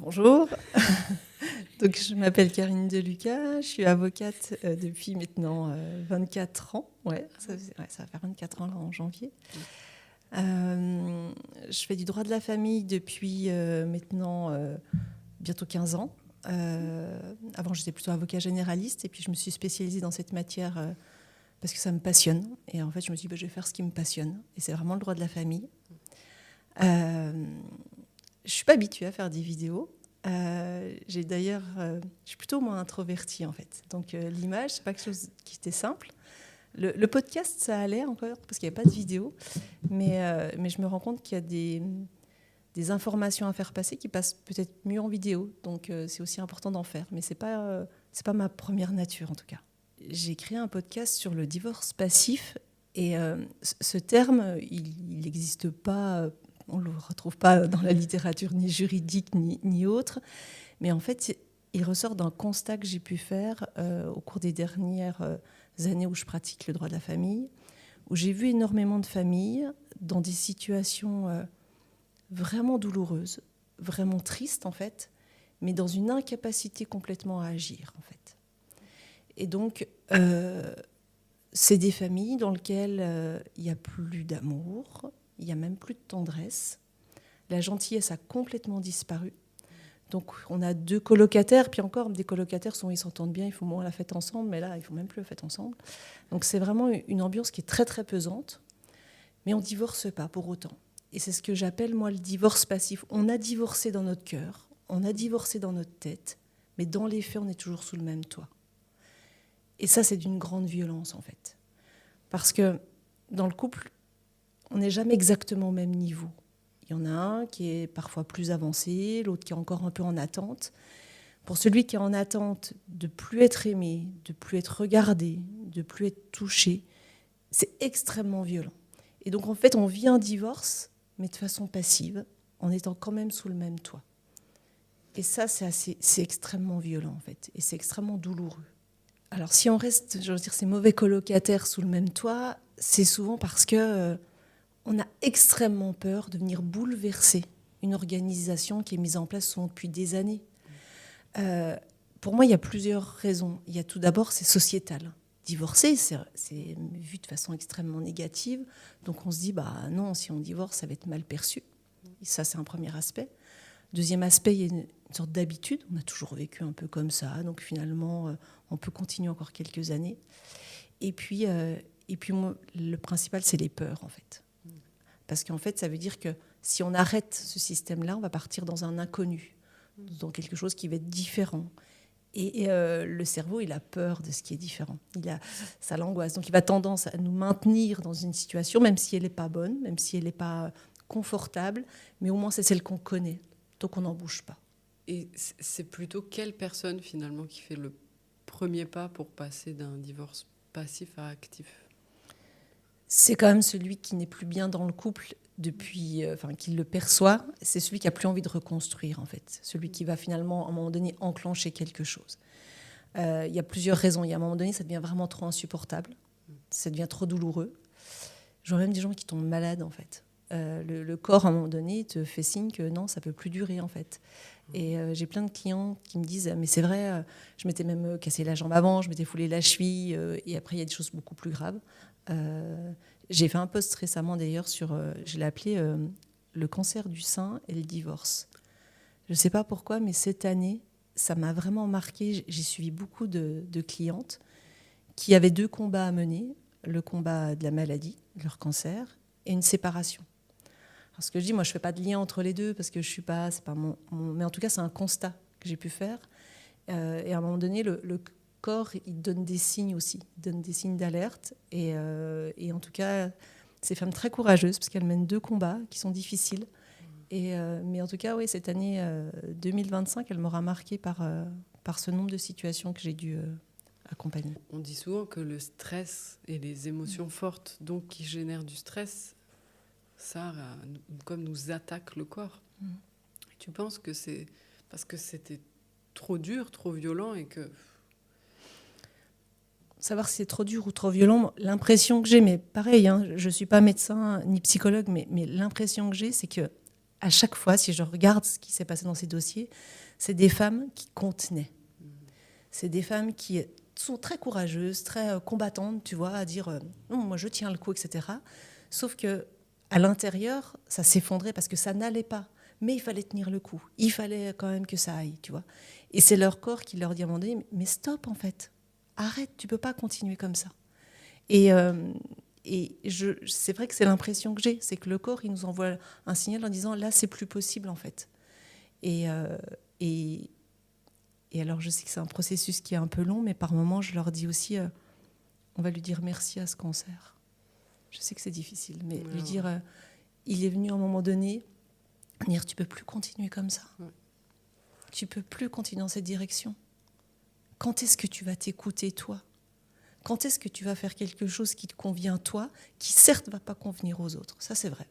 Bonjour, donc je m'appelle Karine Deluca, je suis avocate depuis maintenant 24 ans, ça va faire 24 ans là, en janvier. Je fais du droit de la famille depuis maintenant bientôt 15 ans. Avant j'étais plutôt avocat généraliste et puis je me suis spécialisée dans cette matière parce que ça me passionne. Et en fait je me suis dit je vais faire ce qui me passionne et c'est vraiment le droit de la famille. Je ne suis pas habituée à faire des vidéos. Je suis plutôt moins introvertie en fait. Donc l'image, c'est pas quelque chose qui était simple. Le podcast, ça allait encore parce qu'il n'y a pas de vidéo. Mais je me rends compte qu'il y a des informations à faire passer qui passent peut-être mieux en vidéo. Donc c'est aussi important d'en faire. Mais c'est pas ma première nature en tout cas. J'ai créé un podcast sur le divorce passif. Et ce terme, il n'existe pas. On ne le retrouve pas dans la littérature ni juridique ni autre. Mais en fait, il ressort d'un constat que j'ai pu faire au cours des dernières années où je pratique le droit de la famille, où j'ai vu énormément de familles dans des situations vraiment douloureuses, vraiment tristes en fait, mais dans une incapacité complètement à agir en fait. Et donc, c'est des familles dans lesquelles il n'y a plus d'amour, il n'y a même plus de tendresse. La gentillesse a complètement disparu. Donc on a 2 colocataires, puis encore des colocataires, ils s'entendent bien, ils font moins la fête ensemble, mais là ils ne font même plus la fête ensemble. Donc c'est vraiment une ambiance qui est très très pesante, mais on ne divorce pas pour autant. Et c'est ce que j'appelle moi le divorce passif. On a divorcé dans notre cœur, on a divorcé dans notre tête, mais dans les faits on est toujours sous le même toit. Et ça c'est d'une grande violence en fait. Parce que dans le couple, on n'est jamais exactement au même niveau. Il y en a un qui est parfois plus avancé, l'autre qui est encore un peu en attente. Pour celui qui est en attente de plus être aimé, de plus être regardé, de plus être touché, c'est extrêmement violent. Et donc en fait, on vit un divorce, mais de façon passive, en étant quand même sous le même toit. Et ça, c'est extrêmement violent en fait, et c'est extrêmement douloureux. Alors si on reste, je veux dire, ces mauvais colocataires sous le même toit, c'est souvent parce que on a extrêmement peur de venir bouleverser une organisation qui est mise en place souvent depuis des années. Pour moi, il y a plusieurs raisons. Il y a tout d'abord, c'est sociétal. Divorcer, c'est vu de façon extrêmement négative. Donc on se dit, non, si on divorce, ça va être mal perçu. Et ça, c'est un premier aspect. Deuxième aspect, il y a une sorte d'habitude. On a toujours vécu un peu comme ça. Donc finalement, on peut continuer encore quelques années. Et puis moi, le principal, c'est les peurs, en fait. Parce qu'en fait, ça veut dire que si on arrête ce système-là, on va partir dans un inconnu, dans quelque chose qui va être différent. Et le cerveau, il a peur de ce qui est différent. Ça l'angoisse. Donc, il va tendance à nous maintenir dans une situation, même si elle n'est pas bonne, même si elle n'est pas confortable, mais au moins, c'est celle qu'on connaît. Donc, on n'en bouge pas. Et c'est plutôt quelle personne, finalement, qui fait le premier pas pour passer d'un divorce passif à actif ? C'est quand même celui qui n'est plus bien dans le couple qui le perçoit. C'est celui qui a plus envie de reconstruire, en fait. Celui qui va finalement, à un moment donné, enclencher quelque chose. Il y a plusieurs raisons. Il y a un moment donné, ça devient vraiment trop insupportable. Ça devient trop douloureux. Je vois même des gens qui tombent malades, en fait. Le corps, à un moment donné, te fait signe que non, ça ne peut plus durer, en fait. Et j'ai plein de clients qui me disent « mais c'est vrai, je m'étais même cassé la jambe avant, je m'étais foulé la cheville, et après, il y a des choses beaucoup plus graves. » J'ai fait un post récemment d'ailleurs je l'ai appelé le cancer du sein et le divorce. Je ne sais pas pourquoi, mais cette année, ça m'a vraiment marqué. J'ai suivi beaucoup de clientes qui avaient 2 combats à mener, le combat de la maladie, leur cancer, et une séparation. Alors ce que je dis, moi je ne fais pas de lien entre les deux parce que je suis pas, c'est pas mais en tout cas c'est un constat que j'ai pu faire. Et à un moment donné, le corps, il donne des signes aussi, il donne des signes d'alerte. Et en tout cas, ces femmes très courageuses, parce qu'elles mènent 2 combats qui sont difficiles. Mais en tout cas, oui, cette année 2025, elle m'aura marquée par ce nombre de situations que j'ai dû accompagner. On dit souvent que le stress et les émotions fortes, donc qui génèrent du stress, ça, comme nous attaque le corps. Tu penses que c'est parce que c'était trop dur, trop violent et que... Savoir si c'est trop dur ou trop violent, l'impression que j'ai, mais pareil, je ne suis pas médecin ni psychologue, mais l'impression que j'ai, c'est que à chaque fois, si je regarde ce qui s'est passé dans ces dossiers, c'est des femmes qui contenaient. C'est des femmes qui sont très courageuses, très combattantes, tu vois, à dire non, moi je tiens le coup, etc. Sauf que à l'intérieur, ça s'effondrait parce que ça n'allait pas. Mais il fallait tenir le coup. Il fallait quand même que ça aille, tu vois. Et c'est leur corps qui leur dit à un moment donné, mais stop en fait. Arrête, tu peux pas continuer comme ça. Et c'est vrai que c'est l'impression que j'ai, c'est que le corps, il nous envoie un signal en disant là, c'est plus possible en fait. Et, euh, et, et alors, je sais que c'est un processus qui est un peu long, mais par moments, je leur dis aussi, on va lui dire merci à ce cancer. Je sais que c'est difficile, mais lui dire, il est venu à un moment donné, dire, tu peux plus continuer comme ça. Tu peux plus continuer dans cette direction. Quand est-ce que tu vas t'écouter, toi ? Quand est-ce que tu vas faire quelque chose qui te convient, toi, qui certes ne va pas convenir aux autres ? Ça, c'est vrai.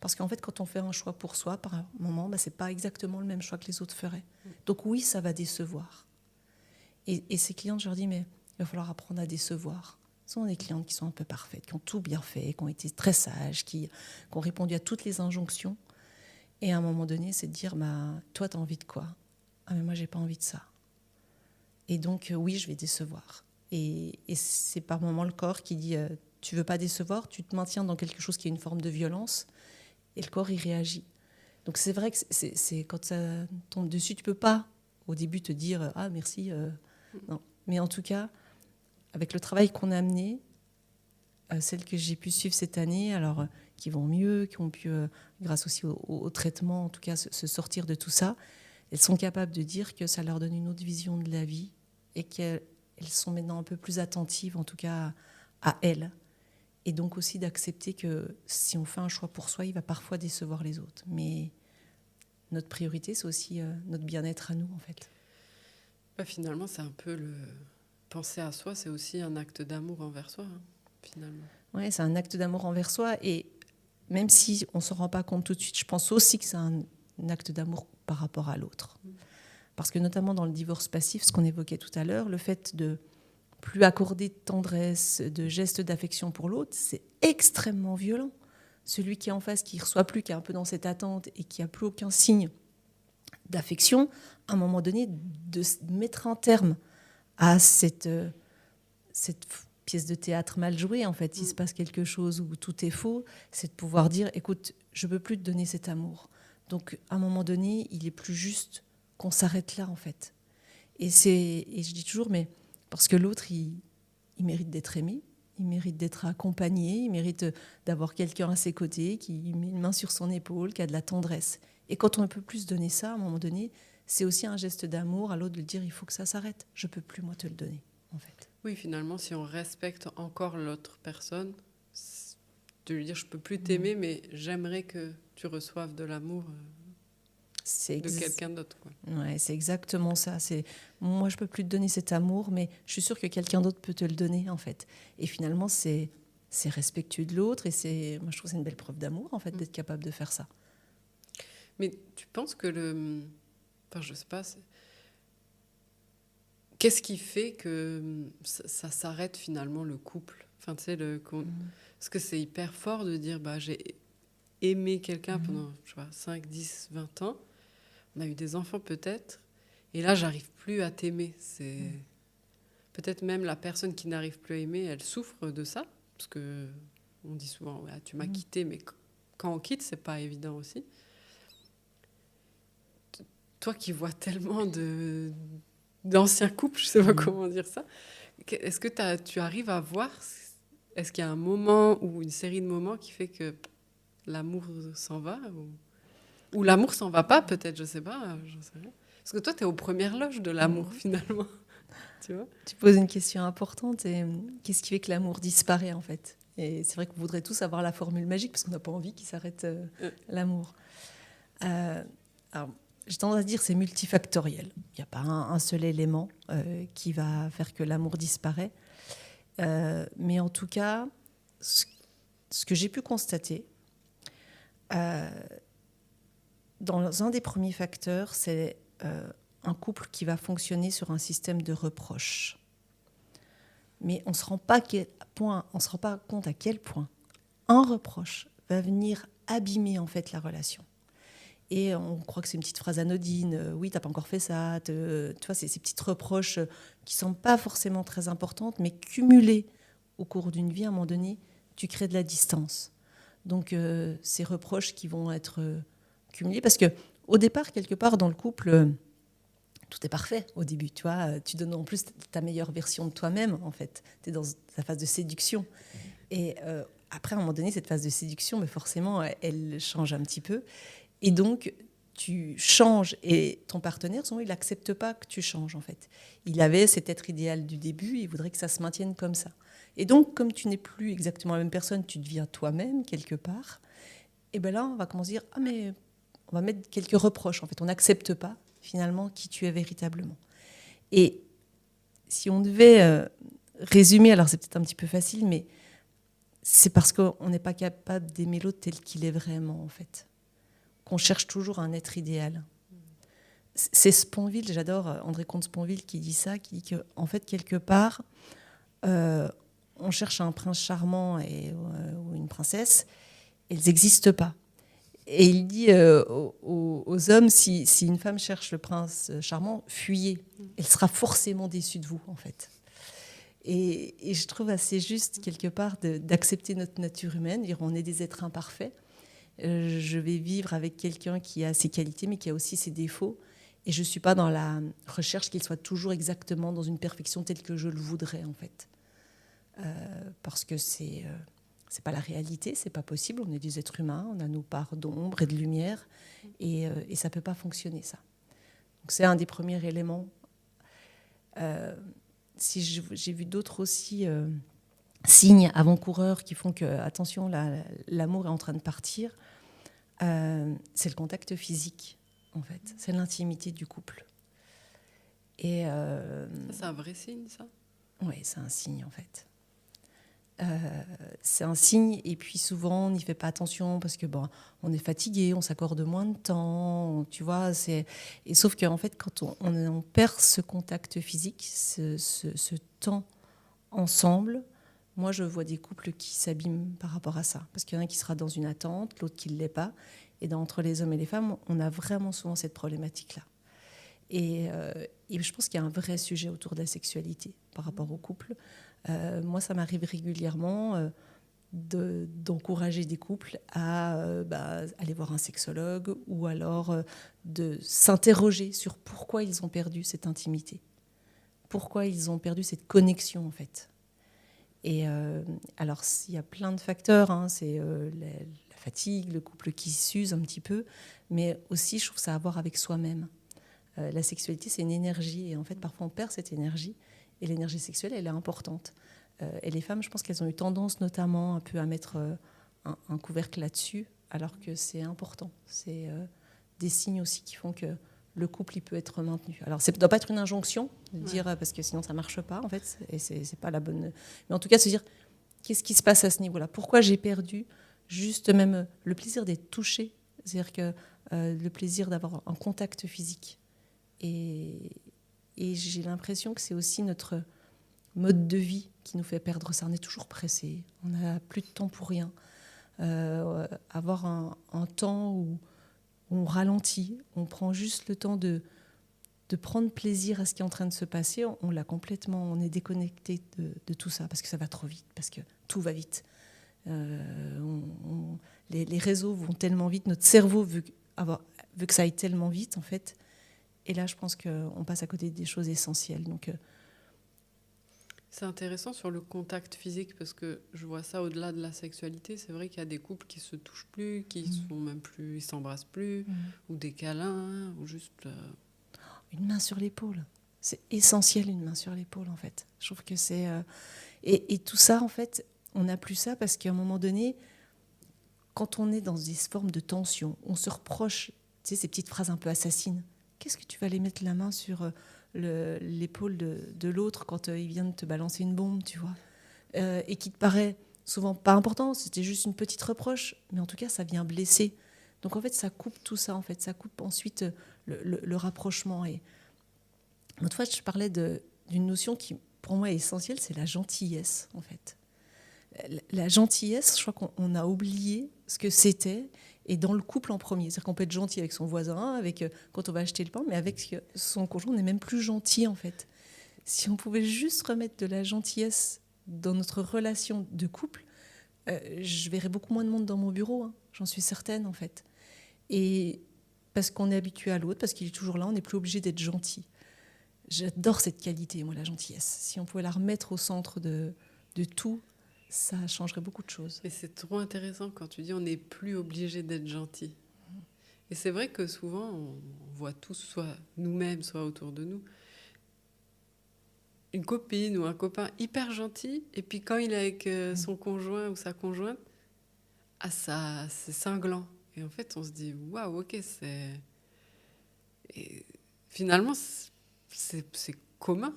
Parce qu'en fait, quand on fait un choix pour soi, par un moment, ce n'est pas exactement le même choix que les autres feraient. Donc oui, ça va décevoir. Et ces clientes, je leur dis, mais il va falloir apprendre à décevoir. Ce sont des clientes qui sont un peu parfaites, qui ont tout bien fait, qui ont été très sages, qui ont répondu à toutes les injonctions. Et à un moment donné, c'est de dire, toi, tu as envie de quoi ? Ah, mais moi, j'ai pas envie de ça. Et donc, oui, je vais décevoir. Et c'est par moments le corps qui dit, tu veux pas décevoir, tu te maintiens dans quelque chose qui est une forme de violence, et le corps, il réagit. Donc c'est vrai que c'est quand ça tombe dessus, tu peux pas au début te dire, ah merci, non. Mais en tout cas, avec le travail qu'on a amené, celles que j'ai pu suivre cette année, alors qui vont mieux, qui ont pu, grâce aussi au traitement, en tout cas, se sortir de tout ça, elles sont capables de dire que ça leur donne une autre vision de la vie et qu'elles sont maintenant un peu plus attentives, en tout cas, à elles. Et donc aussi d'accepter que si on fait un choix pour soi, il va parfois décevoir les autres. Mais notre priorité, c'est aussi notre bien-être à nous, en fait. Finalement, c'est un peu le... Penser à soi, c'est aussi un acte d'amour envers soi, finalement. Oui, c'est un acte d'amour envers soi. Et même si on ne s'en rend pas compte tout de suite, je pense aussi que c'est un acte d'amour par rapport à l'autre. Parce que notamment dans le divorce passif, ce qu'on évoquait tout à l'heure, le fait de plus accorder de tendresse, de gestes d'affection pour l'autre, c'est extrêmement violent. Celui qui est en face, qui ne reçoit plus, qui est un peu dans cette attente et qui n'a plus aucun signe d'affection, à un moment donné, de mettre un terme à cette pièce de théâtre mal jouée, en fait, il se passe quelque chose où tout est faux, c'est de pouvoir dire, écoute, je ne peux plus te donner cet amour. Donc, à un moment donné, il est plus juste qu'on s'arrête là, en fait. Et je dis toujours, mais parce que l'autre, il mérite d'être aimé, il mérite d'être accompagné, il mérite d'avoir quelqu'un à ses côtés qui met une main sur son épaule, qui a de la tendresse. Et quand on ne peut plus se donner ça, à un moment donné, c'est aussi un geste d'amour à l'autre de lui dire, il faut que ça s'arrête, je ne peux plus, moi, te le donner, en fait. Oui, finalement, si on respecte encore l'autre personne, de lui dire, je ne peux plus t'aimer, mais j'aimerais que tu reçoives de l'amour de quelqu'un d'autre, quoi. Ouais, c'est exactement ça. Moi, je peux plus te donner cet amour, mais je suis sûre que quelqu'un d'autre peut te le donner, en fait. Et finalement, c'est respectueux de l'autre, et moi, je trouve que c'est une belle preuve d'amour, en fait, d'être capable de faire ça. Mais tu penses que je sais pas. Qu'est-ce qui fait que ça s'arrête finalement le couple ? Enfin, tu sais, parce que c'est hyper fort de dire, j'ai aimé quelqu'un pendant, je sais pas, 5, 10, 20 ans. On a eu des enfants peut-être. Et là, j'arrive plus à t'aimer. Peut-être même la personne qui n'arrive plus à aimer, elle souffre de ça. Parce que on dit souvent, tu m'as quitté, mais quand on quitte, c'est pas évident aussi. Toi qui vois tellement d'anciens couples, je sais pas comment dire ça, est-ce que tu arrives à voir, est-ce qu'il y a un moment ou une série de moments qui fait que l'amour s'en va ou l'amour s'en va pas, peut-être, je sais pas, j'en sais rien. Parce que toi, tu es aux premières loges de l'amour, finalement. Tu vois ? Tu poses une question importante, et qu'est-ce qui fait que l'amour disparaît, en fait ? Et c'est vrai qu'on voudrait tous avoir la formule magique, parce qu'on n'a pas envie qu'il s'arrête l'amour. Alors, j'ai tendance à dire que c'est multifactoriel. Il n'y a pas un seul élément qui va faire que l'amour disparaît. Mais en tout cas, ce que j'ai pu constater, dans un des premiers facteurs, c'est un couple qui va fonctionner sur un système de reproche. Mais on ne se rend pas compte à quel point un reproche va venir abîmer en fait la relation. Et on croit que c'est une petite phrase anodine. Oui, t'as pas encore fait ça. Tu vois, c'est ces petites reproches qui sont pas forcément très importantes, mais cumulées au cours d'une vie, à un moment donné, tu crées de la distance. Donc, ces reproches qui vont être cumulés, parce que au départ, quelque part dans le couple, tout est parfait au début, tu vois. Tu donnes en plus ta meilleure version de toi-même, en fait. Tu es dans ta phase de séduction. Et après, à un moment donné, cette phase de séduction, mais forcément, elle change un petit peu. Et donc, tu changes et ton partenaire, souvent, il n'accepte pas que tu changes, en fait. Il avait cet être idéal du début, il voudrait que ça se maintienne comme ça. Et donc, comme tu n'es plus exactement la même personne, tu deviens toi-même, quelque part. Et bien là, on va commencer à dire, ah mais on va mettre quelques reproches. En fait, on n'accepte pas, finalement, qui tu es véritablement. Et si on devait résumer, alors c'est peut-être un petit peu facile, mais c'est parce qu'on n'est pas capable d'aimer l'autre tel qu'il est vraiment, en fait. Qu'on cherche toujours un être idéal. C'est Sponville, j'adore André Comte-Sponville qui dit ça, qui dit qu'en fait, quelque part, on cherche un prince charmant ou une princesse, et ils n'existent pas. Et il dit aux hommes, si une femme cherche le prince charmant, fuyez. Elle sera forcément déçue de vous, en fait. Et je trouve assez juste, quelque part, d'accepter notre nature humaine, dire on est des êtres imparfaits. Je vais vivre avec quelqu'un qui a ses qualités, mais qui a aussi ses défauts. Et je ne suis pas dans la recherche qu'il soit toujours exactement dans une perfection telle que je le voudrais, en fait. Parce que c'est pas la réalité, c'est pas possible. On est des êtres humains, on a nos parts d'ombre et de lumière, et ça peut pas fonctionner, ça. Donc c'est un des premiers éléments. Si j'ai vu d'autres aussi signes avant-coureurs qui font que, attention, l'amour est en train de partir, c'est le contact physique, en fait. C'est l'intimité du couple. Et c'est un vrai signe, ça ? Oui, c'est un signe, en fait. C'est un signe, et puis souvent on n'y fait pas attention parce que bon, on est fatigué, on s'accorde moins de temps, tu vois. Et sauf qu'en fait, quand on perd ce contact physique, ce temps ensemble, moi je vois des couples qui s'abîment par rapport à ça, parce qu'il y en a un qui sera dans une attente, l'autre qui ne l'est pas. Et entre les hommes et les femmes, on a vraiment souvent cette problématique-là. Et je pense qu'il y a un vrai sujet autour de la sexualité par rapport au couple. Moi, ça m'arrive régulièrement d'encourager des couples à aller voir un sexologue ou alors de s'interroger sur pourquoi ils ont perdu cette intimité, pourquoi ils ont perdu cette connexion, en fait. Et alors, il y a plein de facteurs, hein, c'est la fatigue, le couple qui s'use un petit peu, mais aussi, je trouve ça à voir avec soi-même. La sexualité, c'est une énergie, et en fait, parfois, on perd cette énergie, et l'énergie sexuelle, elle est importante. Et les femmes, je pense qu'elles ont eu tendance, notamment, un peu à mettre un couvercle là-dessus, alors que c'est important. C'est des signes aussi qui font que le couple, il peut être maintenu. Alors, ça ne doit pas être une injonction, de dire, parce que sinon, ça ne marche pas, en fait, et c'est pas la bonne... Mais en tout cas, se dire, qu'est-ce qui se passe à ce niveau-là ? Pourquoi j'ai perdu juste même le plaisir d'être touchée ? C'est-à-dire que le plaisir d'avoir un contact physique. Et j'ai l'impression que c'est aussi notre mode de vie qui nous fait perdre ça. On est toujours pressé, on n'a plus de temps pour rien. Avoir un temps où on ralentit, on prend juste le temps de prendre plaisir à ce qui est en train de se passer, on est déconnecté de tout ça, parce que ça va trop vite, parce que tout va vite. Les réseaux vont tellement vite, notre cerveau veut que ça aille tellement vite, en fait. Et là, je pense qu'on passe à côté des choses essentielles. Donc, c'est intéressant sur le contact physique, parce que je vois ça au-delà de la sexualité. C'est vrai qu'il y a des couples qui se touchent plus, qui sont même plus, ils s'embrassent plus, ou des câlins, ou juste... Une main sur l'épaule. C'est essentiel, une main sur l'épaule, en fait. Je trouve que c'est... Et tout ça, en fait, on n'a plus ça parce qu'à un moment donné, quand on est dans des formes de tension, on se reproche, tu sais, ces petites phrases un peu assassines. Qu'est-ce que tu vas aller mettre la main sur l'épaule de l'autre quand il vient de te balancer une bombe, tu vois, et qui te paraît souvent pas important, c'était juste une petite reproche, mais en tout cas, ça vient blesser. Donc, en fait, ça coupe tout ça, en fait. Ça coupe ensuite le rapprochement. Et l'autre fois, je parlais d'une notion qui, pour moi, est essentielle, c'est la gentillesse, en fait. La gentillesse, je crois qu'on a oublié ce que c'était, Et dans le couple en premier. C'est-à-dire qu'on peut être gentil avec son voisin, quand on va acheter le pain, mais avec son conjoint, on est même plus gentil, en fait. Si on pouvait juste remettre de la gentillesse dans notre relation de couple, je verrais beaucoup moins de monde dans mon bureau, hein. J'en suis certaine, en fait. Et parce qu'on est habitué à l'autre, parce qu'il est toujours là, on n'est plus obligé d'être gentil. J'adore cette qualité, moi, la gentillesse. Si on pouvait la remettre au centre de tout, ça changerait beaucoup de choses. Et c'est trop intéressant quand tu dis on n'est plus obligé d'être gentil. Et c'est vrai que souvent, on voit tous, soit nous-mêmes, soit autour de nous, une copine ou un copain hyper gentil, et puis quand il est avec son conjoint ou sa conjointe, ça, c'est cinglant. Et en fait, on se dit, waouh, ok, c'est... Et finalement, c'est commun,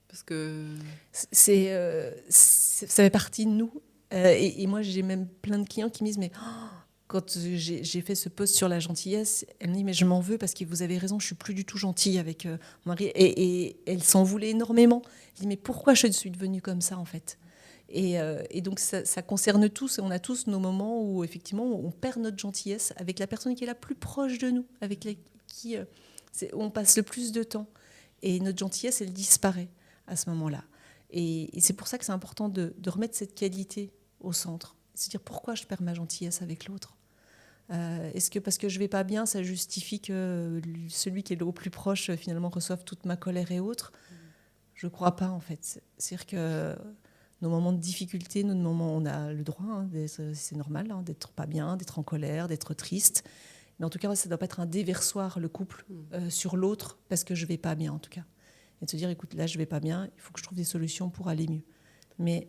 parce que... Ça fait partie de nous. Et moi, j'ai même plein de clients qui me disent, mais quand j'ai fait ce post sur la gentillesse, elle me dit, mais je m'en veux parce que vous avez raison, je suis plus du tout gentille avec mon mari. Et elle s'en voulait énormément. Elle dit, mais pourquoi je suis devenue comme ça, en fait ? Et donc, ça concerne tous. Et on a tous nos moments où, effectivement, on perd notre gentillesse avec la personne qui est la plus proche de nous, avec qui on passe le plus de temps. Et notre gentillesse, elle disparaît à ce moment-là. Et c'est pour ça que c'est important de remettre cette qualité au centre. Se dire pourquoi je perds ma gentillesse avec l'autre. Est-ce que parce que je ne vais pas bien, ça justifie que celui qui est au plus proche, finalement, reçoive toute ma colère et autres ? Je ne crois pas, en fait. C'est-à-dire que nos moments de difficulté, nos moments, on a le droit, hein, c'est normal, hein, d'être pas bien, d'être en colère, d'être triste. Mais en tout cas, ça ne doit pas être un déversoir, le couple, sur l'autre, parce que je ne vais pas bien, en tout cas. Et de se dire, écoute, là, je ne vais pas bien, il faut que je trouve des solutions pour aller mieux. Mais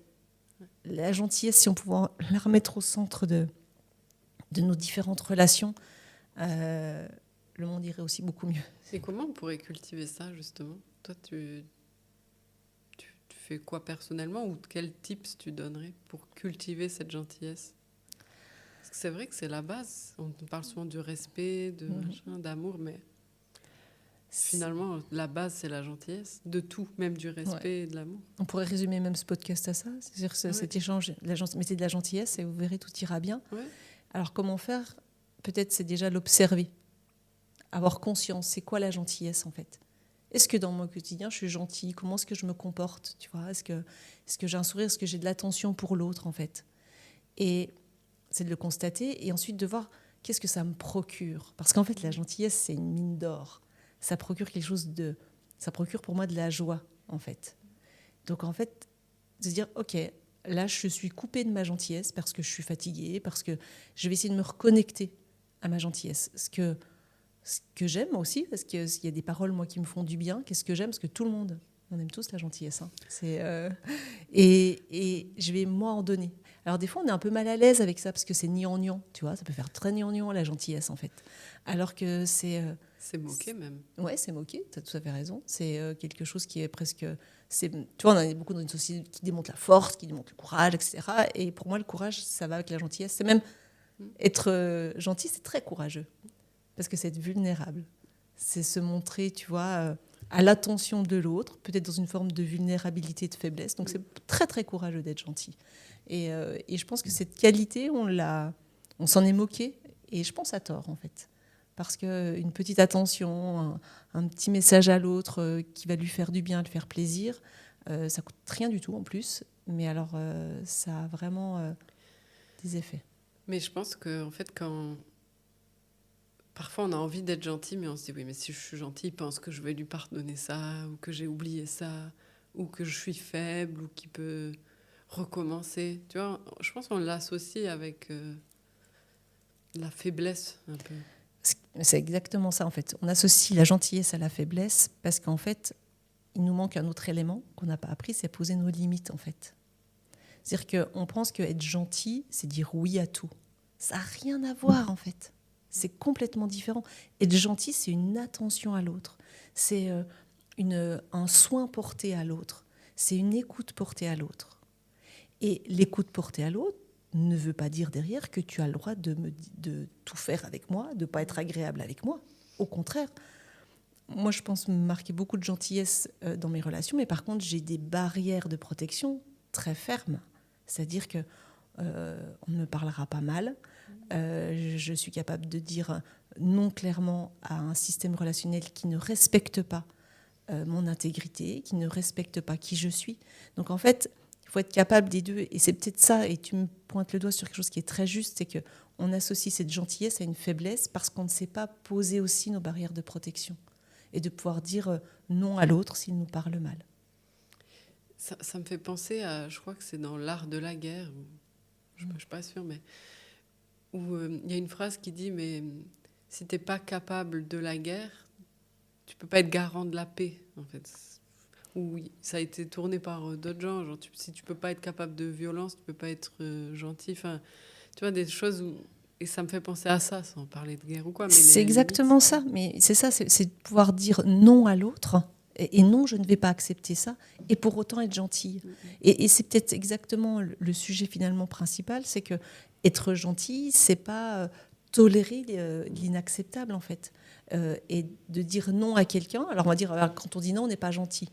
la gentillesse, si on pouvait la remettre au centre de nos différentes relations, le monde irait aussi beaucoup mieux. Et comment on pourrait cultiver ça, justement ? Toi, tu fais quoi personnellement, ou quels tips tu donnerais pour cultiver cette gentillesse ? Parce que c'est vrai que c'est la base. On parle souvent du respect, d'amour, mais finalement, la base, c'est la gentillesse. De tout, même du respect et de l'amour. On pourrait résumer même ce podcast à ça. C'est-à-dire cet échange, mettez de la gentillesse et vous verrez, tout ira bien. Ouais. Alors, comment faire ? Peut-être c'est déjà l'observer. Avoir conscience, c'est quoi la gentillesse, en fait ? Est-ce que dans mon quotidien, je suis gentille ? Comment est-ce que je me comporte ? Tu vois ? Est-ce que j'ai un sourire ? Est-ce que j'ai de l'attention pour l'autre, en fait ? Et c'est de le constater et ensuite de voir qu'est-ce que ça me procure. Parce qu'en fait, la gentillesse, c'est une mine d'or. Ça procure ça procure pour moi de la joie, en fait. Donc, en fait, de se dire, OK, là, je suis coupée de ma gentillesse parce que je suis fatiguée, parce que je vais essayer de me reconnecter à ma gentillesse. Ce que j'aime aussi, parce qu'il y a des paroles, moi, qui me font du bien. Qu'est-ce que j'aime ? Parce que tout le monde, on aime tous la gentillesse. Hein. Et je vais, moi, en donner. Alors, des fois, on est un peu mal à l'aise avec ça, parce que c'est gnangnan, tu vois. Ça peut faire très gnangnan, la gentillesse, en fait. Alors que c'est... c'est moqué, même. Ouais, c'est moqué, tu as tout à fait raison. C'est quelque chose qui est presque... Tu vois, on est beaucoup dans une société qui démontre la force, qui démontre le courage, etc. Et pour moi, le courage, ça va avec la gentillesse. C'est même... Être gentil, c'est très courageux. Parce que c'est être vulnérable. C'est se montrer, tu vois, à l'attention de l'autre, peut-être dans une forme de vulnérabilité, de faiblesse. Donc, c'est très, très courageux d'être gentil. Et je pense que cette qualité, on s'en est moqué. Et je pense à tort, en fait. Parce qu'une petite attention, un petit message à l'autre qui va lui faire du bien, lui faire plaisir, ça coûte rien du tout, en plus. Mais alors, ça a vraiment des effets. Mais je pense qu'en fait, parfois on a envie d'être gentil, mais on se dit, oui, mais si je suis gentil, il pense que je vais lui pardonner ça, ou que j'ai oublié ça, ou que je suis faible, ou qu'il peut recommencer. Tu vois, je pense qu'on l'associe avec la faiblesse, un peu. C'est exactement ça, en fait. On associe la gentillesse à la faiblesse parce qu'en fait, il nous manque un autre élément qu'on n'a pas appris, c'est poser nos limites, en fait. C'est-à-dire qu'on pense qu'être gentil, c'est dire oui à tout. Ça n'a rien à voir, en fait. C'est complètement différent. Être gentil, c'est une attention à l'autre. C'est un soin porté à l'autre. C'est une écoute portée à l'autre. Et l'écoute portée à l'autre ne veut pas dire derrière que tu as le droit de tout faire avec moi, de ne pas être agréable avec moi. Au contraire. Moi, je pense marquer beaucoup de gentillesse dans mes relations, mais par contre, j'ai des barrières de protection très fermes. C'est-à-dire que on ne me parlera pas mal. Je suis capable de dire non clairement à un système relationnel qui ne respecte pas mon intégrité, qui ne respecte pas qui je suis. Donc en fait, il faut être capable des deux. Et c'est peut-être ça, et tu me pointes le doigt sur quelque chose qui est très juste, c'est qu'on associe cette gentillesse à une faiblesse parce qu'on ne sait pas poser aussi nos barrières de protection et de pouvoir dire non à l'autre s'il nous parle mal. Ça me fait penser à, je crois que c'est dans L'Art de la guerre, je ne suis pas sûre, mais où il y a une phrase qui dit, mais si tu n'es pas capable de la guerre, tu ne peux pas être garant de la paix, en fait. Ou ça a été tourné par d'autres gens, genre si tu ne peux pas être capable de violence, tu ne peux pas être gentil, enfin, tu vois, des choses où... Et ça me fait penser à ça, sans parler de guerre ou quoi. Mais c'est exactement ça, mais c'est ça, c'est de pouvoir dire non à l'autre, et non, je ne vais pas accepter ça, et pour autant être gentille. Et c'est peut-être exactement le sujet finalement principal, c'est que être gentil, c'est pas tolérer l'inacceptable en fait, et de dire non à quelqu'un. Alors on va dire, quand on dit non, on n'est pas gentil.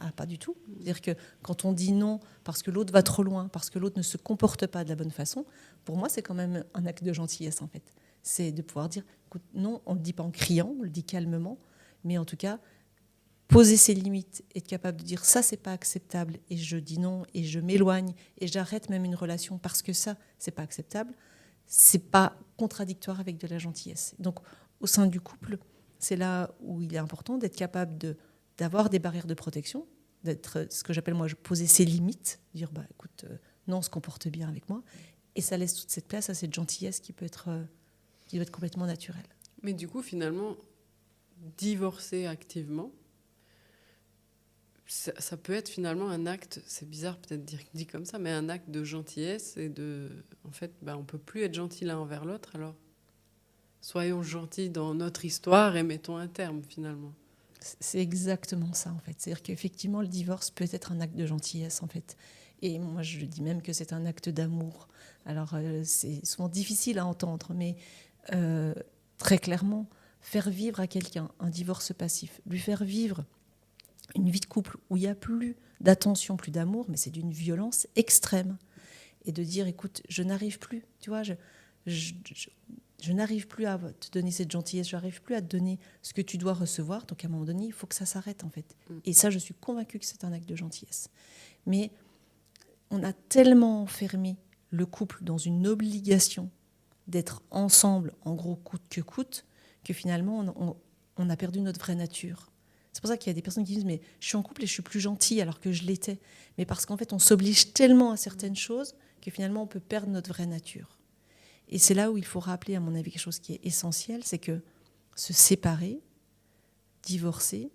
Ah, pas du tout. C'est-à-dire que quand on dit non parce que l'autre va trop loin, parce que l'autre ne se comporte pas de la bonne façon, pour moi, c'est quand même un acte de gentillesse, en fait. C'est de pouvoir dire, écoute, non, on ne le dit pas en criant, on le dit calmement, mais en tout cas, poser ses limites, être capable de dire, ça, c'est pas acceptable, et je dis non, et je m'éloigne, et j'arrête même une relation parce que ça, c'est pas acceptable, c'est pas contradictoire avec de la gentillesse. Donc, au sein du couple, c'est là où il est important d'être capable d'avoir des barrières de protection, d'être ce que j'appelle moi poser ses limites, dire bah écoute non, on se comporte bien avec moi, et ça laisse toute cette place à cette gentillesse qui doit être complètement naturelle. Mais du coup finalement divorcer activement, ça peut être finalement un acte, c'est bizarre peut-être dit comme ça, mais un acte de gentillesse et en fait on peut plus être gentil l'un envers l'autre, alors soyons gentils dans notre histoire et mettons un terme finalement. C'est exactement ça, en fait. C'est-à-dire qu'effectivement, le divorce peut être un acte de gentillesse, en fait. Et moi, je dis même que c'est un acte d'amour. Alors, c'est souvent difficile à entendre, mais très clairement, faire vivre à quelqu'un un divorce passif, lui faire vivre une vie de couple où il n'y a plus d'attention, plus d'amour, mais c'est d'une violence extrême. Et de dire, écoute, je n'arrive plus, tu vois, je n'arrive plus à te donner cette gentillesse, je n'arrive plus à te donner ce que tu dois recevoir. Donc, à un moment donné, il faut que ça s'arrête, en fait. Et ça, je suis convaincue que c'est un acte de gentillesse. Mais on a tellement enfermé le couple dans une obligation d'être ensemble, en gros, coûte que coûte, que finalement, on a perdu notre vraie nature. C'est pour ça qu'il y a des personnes qui disent « mais je suis en couple et je suis plus gentille alors que je l'étais ». Mais parce qu'en fait, on s'oblige tellement à certaines choses que finalement, on peut perdre notre vraie nature. Et c'est là où il faut rappeler, à mon avis, quelque chose qui est essentiel, c'est que se séparer, divorcer,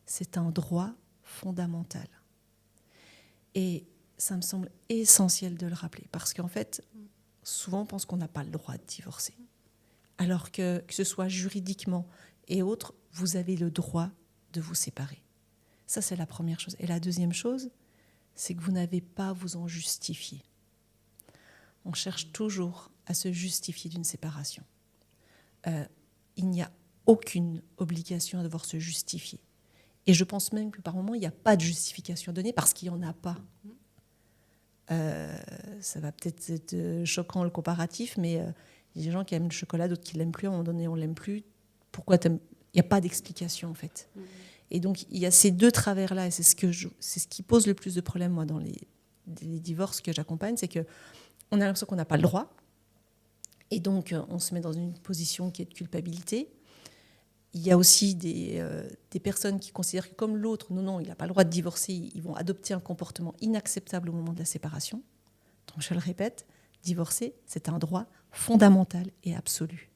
c'est un droit fondamental. Et ça me semble essentiel de le rappeler, parce qu'en fait, souvent on pense qu'on n'a pas le droit de divorcer. Alors que ce soit juridiquement et autres, vous avez le droit de vous séparer. Ça, c'est la première chose. Et la deuxième chose, c'est que vous n'avez pas à vous en justifier. On cherche toujours à se justifier d'une séparation. Il n'y a aucune obligation à devoir se justifier. Et je pense même que par moments, il n'y a pas de justification à donner parce qu'il n'y en a pas. Ça va peut-être être choquant le comparatif, mais il y a des gens qui aiment le chocolat, d'autres qui ne l'aiment plus. À un moment donné, on ne l'aime plus. Pourquoi t'aimes ? Il n'y a pas d'explication, en fait. Et donc, il y a ces deux travers-là, et c'est ce qui pose le plus de problèmes, moi, dans les divorces que j'accompagne, c'est qu'on a l'impression qu'on n'a pas le droit. Et donc, on se met dans une position qui est de culpabilité. Il y a aussi des personnes qui considèrent que comme l'autre, non, il n'a pas le droit de divorcer, ils vont adopter un comportement inacceptable au moment de la séparation. Donc, je le répète, divorcer, c'est un droit fondamental et absolu.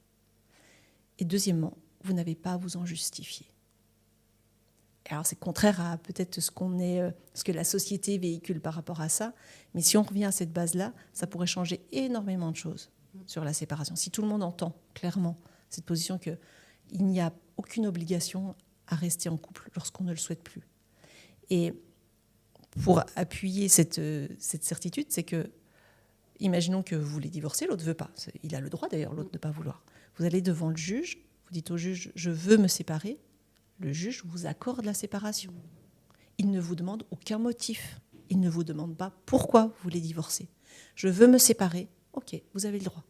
Et deuxièmement, vous n'avez pas à vous en justifier. Alors, c'est contraire à peut-être ce que la société véhicule par rapport à ça, mais si on revient à cette base-là, ça pourrait changer énormément de choses sur la séparation. Si tout le monde entend clairement cette position qu'il n'y a aucune obligation à rester en couple lorsqu'on ne le souhaite plus. Et pour appuyer cette certitude, c'est que, imaginons que vous voulez divorcer, l'autre ne veut pas. Il a le droit d'ailleurs, l'autre, de ne pas vouloir. Vous allez devant le juge, vous dites au juge, je veux me séparer. Le juge vous accorde la séparation. Il ne vous demande aucun motif. Il ne vous demande pas pourquoi vous voulez divorcer. Je veux me séparer. Ok, vous avez le droit.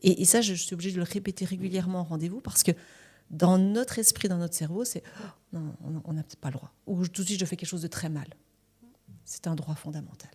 Et ça, je suis obligée de le répéter régulièrement en rendez-vous parce que dans notre esprit, dans notre cerveau, c'est non, on n'a peut-être pas le droit. Ou tout de suite, je fais quelque chose de très mal. C'est un droit fondamental.